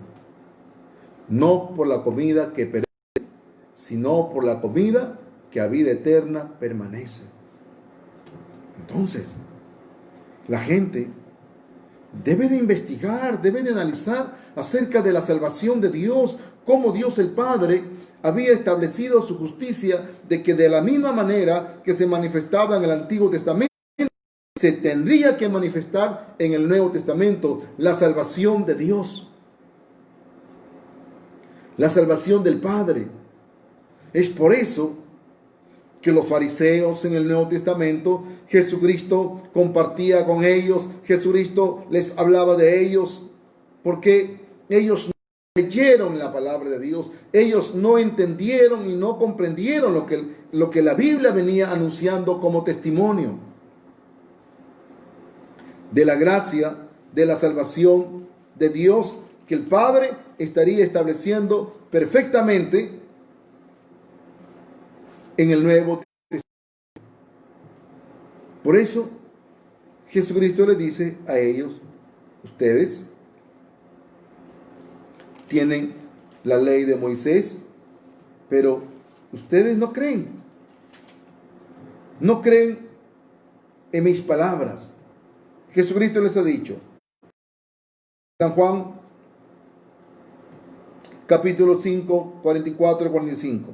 no por la comida que perece, sino por la comida que a vida eterna permanece. Entonces, la gente debe de investigar, debe de analizar acerca de la salvación de Dios, cómo Dios el Padre había establecido su justicia, de que de la misma manera que se manifestaba en el Antiguo Testamento, se tendría que manifestar en el Nuevo Testamento la salvación de Dios, la salvación del Padre. Es por eso que los fariseos en el Nuevo Testamento, Jesucristo compartía con ellos, Jesucristo les hablaba de ellos, porque ellos no leyeron la palabra de Dios, ellos no entendieron y no comprendieron lo que la Biblia venía anunciando como testimonio de la gracia, de la salvación de Dios, que el Padre estaría estableciendo perfectamente en el Nuevo Testamento. Por eso Jesucristo le dice a ellos: ustedes tienen la ley de Moisés, pero ustedes no creen en mis palabras. Jesucristo les ha dicho, San Juan capítulo 5, 44 y 45: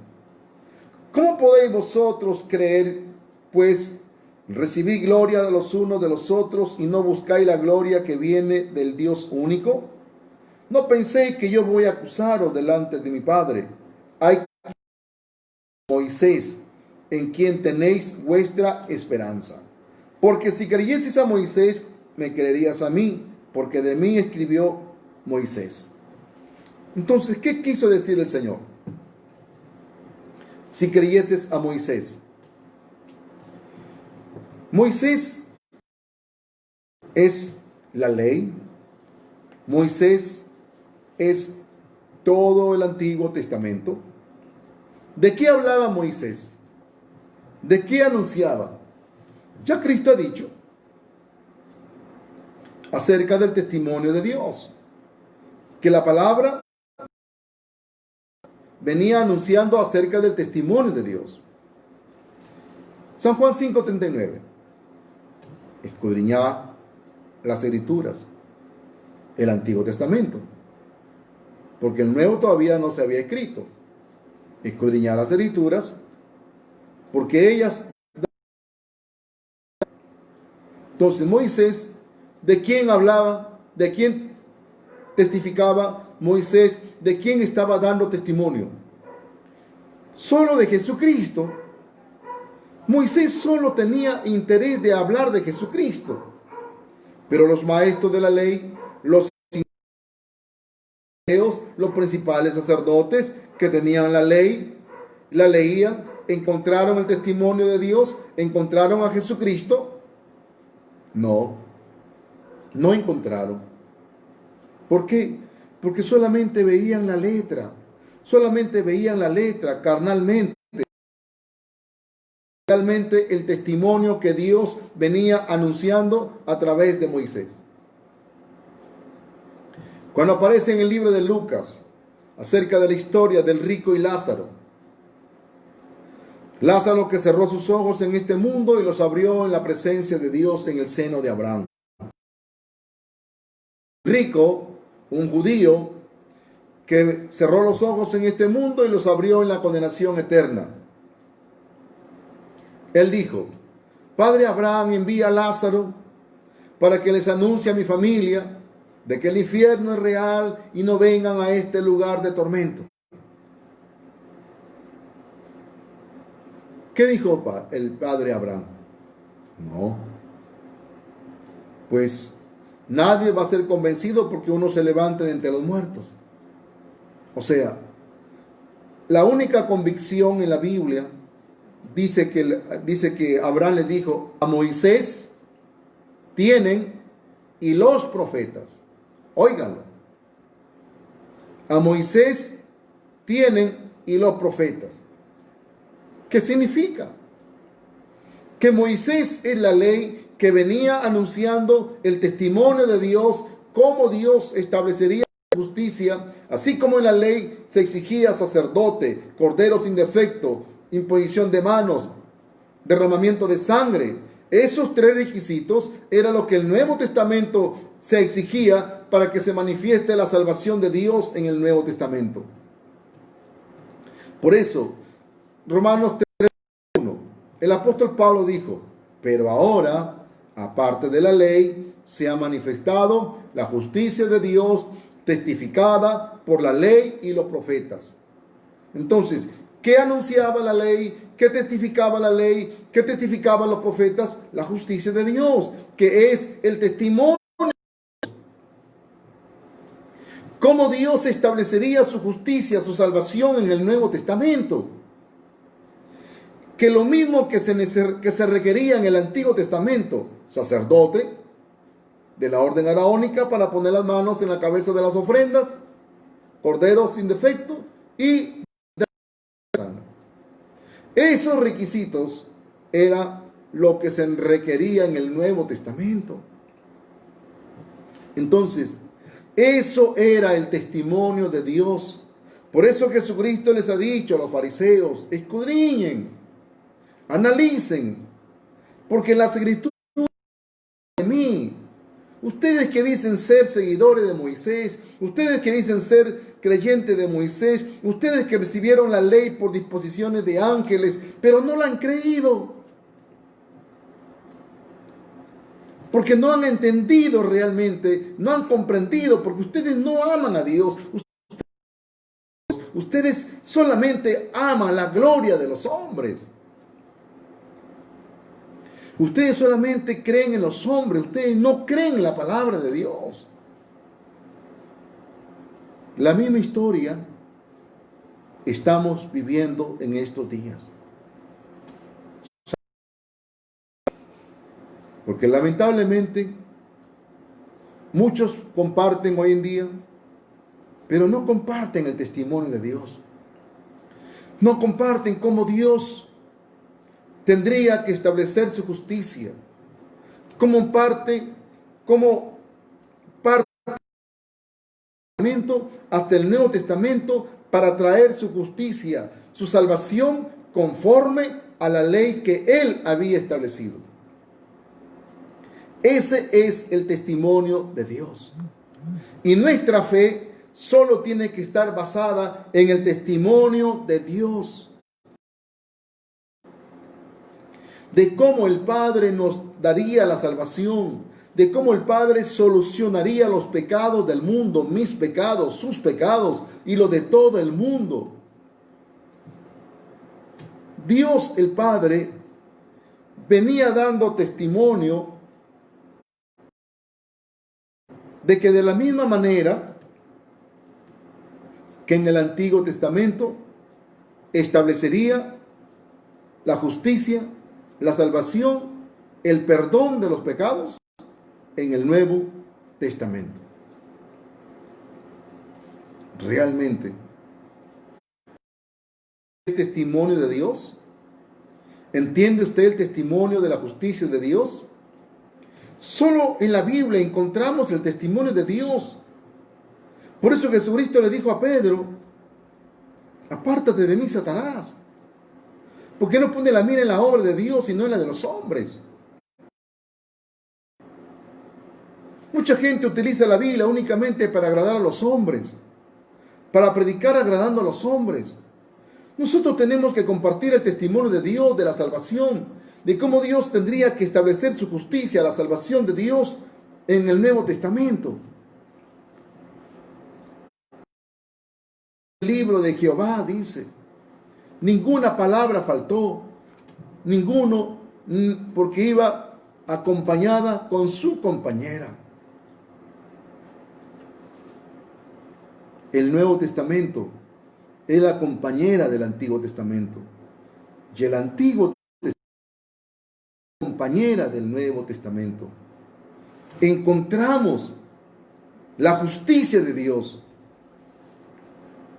¿cómo podéis vosotros creer, pues recibid gloria de los unos de los otros y no buscáis la gloria que viene del Dios único? No penséis que yo voy a acusaros delante de mi Padre. Hay Moisés, en quien tenéis vuestra esperanza. Porque si creyeseis a Moisés, me creerías a mí, porque de mí escribió Moisés. Entonces, ¿qué quiso decir el Señor? Si creyeses a Moisés. Moisés es la ley. Moisés es todo el Antiguo Testamento. ¿De qué hablaba Moisés? ¿De qué anunciaba? Ya Cristo ha dicho acerca del testimonio de Dios, que la palabra venía anunciando acerca del testimonio de Dios. San Juan 5:39. Escudriñad las Escrituras, el Antiguo Testamento, porque el Nuevo todavía no se había escrito. Escudriñad las Escrituras, porque ellas... Entonces Moisés, ¿de quién hablaba? ¿De quién testificaba Moisés? ¿De quién estaba dando testimonio? Solo de Jesucristo, Moisés solo tenía interés de hablar de Jesucristo, pero los maestros de la ley, los los principales sacerdotes que tenían la ley, la leían, encontraron el testimonio de Dios, encontraron a Jesucristo. No, no encontraron. ¿Por qué? Porque solamente veían la letra carnalmente. Realmente el testimonio que Dios venía anunciando a través de Moisés. Cuando aparece en el libro de Lucas acerca de la historia del rico y Lázaro, Lázaro que cerró sus ojos en este mundo y los abrió en la presencia de Dios en el seno de Abraham. Rico, un judío que cerró los ojos en este mundo y los abrió en la condenación eterna. Él dijo: Padre Abraham, envía a Lázaro para que les anuncie a mi familia de que el infierno es real y no vengan a este lugar de tormento. ¿Qué dijo el padre Abraham? No, pues nadie va a ser convencido porque uno se levante de entre los muertos. O sea, la única convicción en la Biblia dice que Abraham le dijo: a Moisés tienen y los profetas. Óiganlo. A Moisés tienen y los profetas. ¿Qué significa? Que Moisés es la ley que venía anunciando el testimonio de Dios, cómo Dios establecería justicia, así como en la ley se exigía sacerdote, cordero sin defecto, imposición de manos, derramamiento de sangre. Esos tres requisitos era lo que el Nuevo Testamento se exigía para que se manifieste la salvación de Dios en el Nuevo Testamento. Por eso, Romanos 3:1, el apóstol Pablo dijo: pero ahora, aparte de la ley, se ha manifestado la justicia de Dios, testificada por la ley y los profetas. Entonces, ¿qué anunciaba la ley? ¿Qué testificaba la ley? ¿Qué testificaban los profetas? La justicia de Dios, que es el testimonio. ¿Cómo Dios establecería su justicia, su salvación en el Nuevo Testamento? Que lo mismo que se requería en el Antiguo Testamento, sacerdote de la orden araónica para poner las manos en la cabeza de las ofrendas, cordero sin defecto y sangre. Esos requisitos era lo que se requería en el Nuevo Testamento. Entonces, eso era el testimonio de Dios. Por eso Jesucristo les ha dicho a los fariseos: escudriñen, analicen, porque las escrituras de mí. Ustedes que dicen ser seguidores de Moisés, ustedes que dicen ser creyentes de Moisés, ustedes que recibieron la ley por disposiciones de ángeles, pero no la han creído. Porque no han entendido realmente, no han comprendido, porque ustedes no aman a Dios. Ustedes solamente aman la gloria de los hombres. Ustedes solamente creen en los hombres, ustedes no creen en la palabra de Dios. La misma historia estamos viviendo en estos días. Porque lamentablemente muchos comparten hoy en día, pero no comparten el testimonio de Dios. No comparten cómo Dios tendría que establecer su justicia, como parte hasta el Nuevo Testamento para traer su justicia, su salvación conforme a la ley que Él había establecido. Ese es el testimonio de Dios. Y nuestra fe solo tiene que estar basada en el testimonio de Dios. De cómo el Padre nos daría la salvación, de cómo el Padre solucionaría los pecados del mundo, mis pecados, sus pecados y los de todo el mundo. Dios el Padre venía dando testimonio de que de la misma manera que en el Antiguo Testamento establecería la justicia, la salvación, el perdón de los pecados en el Nuevo Testamento. Realmente, ¿el testimonio de Dios? ¿Entiende usted el testimonio de la justicia de Dios? Solo en la Biblia encontramos el testimonio de Dios. Por eso Jesucristo le dijo a Pedro: apártate de mí, Satanás. ¿Por qué no pone la mira en la obra de Dios y no en la de los hombres? Mucha gente utiliza la Biblia únicamente para agradar a los hombres, para predicar agradando a los hombres. Nosotros tenemos que compartir el testimonio de Dios, de la salvación, de cómo Dios tendría que establecer su justicia, la salvación de Dios en el Nuevo Testamento. El libro de Jehová dice: ninguna palabra faltó, ninguno, porque iba acompañada con su compañera. El Nuevo Testamento es la compañera del Antiguo Testamento. Y el Antiguo Testamento es la compañera del Nuevo Testamento. Encontramos la justicia de Dios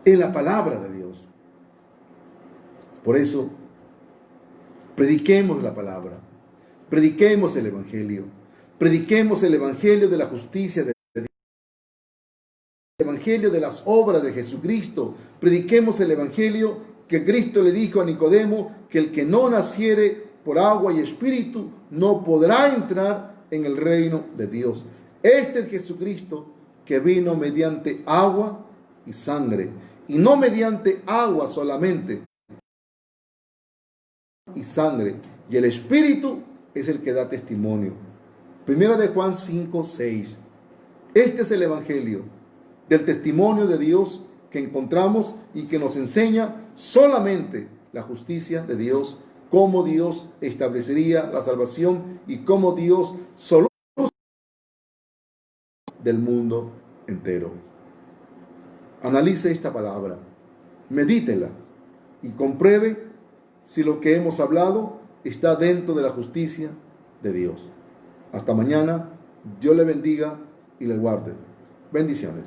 en la palabra de Dios. Por eso, prediquemos la palabra, prediquemos el Evangelio de la justicia de Dios, el Evangelio de las obras de Jesucristo. Prediquemos el Evangelio que Cristo le dijo a Nicodemo, que el que no naciere por agua y espíritu no podrá entrar en el reino de Dios. Este es Jesucristo que vino mediante agua y sangre, y no mediante agua solamente y sangre, y el Espíritu es el que da testimonio. Primera de Juan 5:6. Este es el Evangelio del testimonio de Dios que encontramos y que nos enseña solamente la justicia de Dios, cómo Dios establecería la salvación y cómo Dios solo del mundo entero. Analice esta palabra, medítela y compruebe si lo que hemos hablado está dentro de la justicia de Dios. Hasta mañana. Dios le bendiga y le guarde. Bendiciones.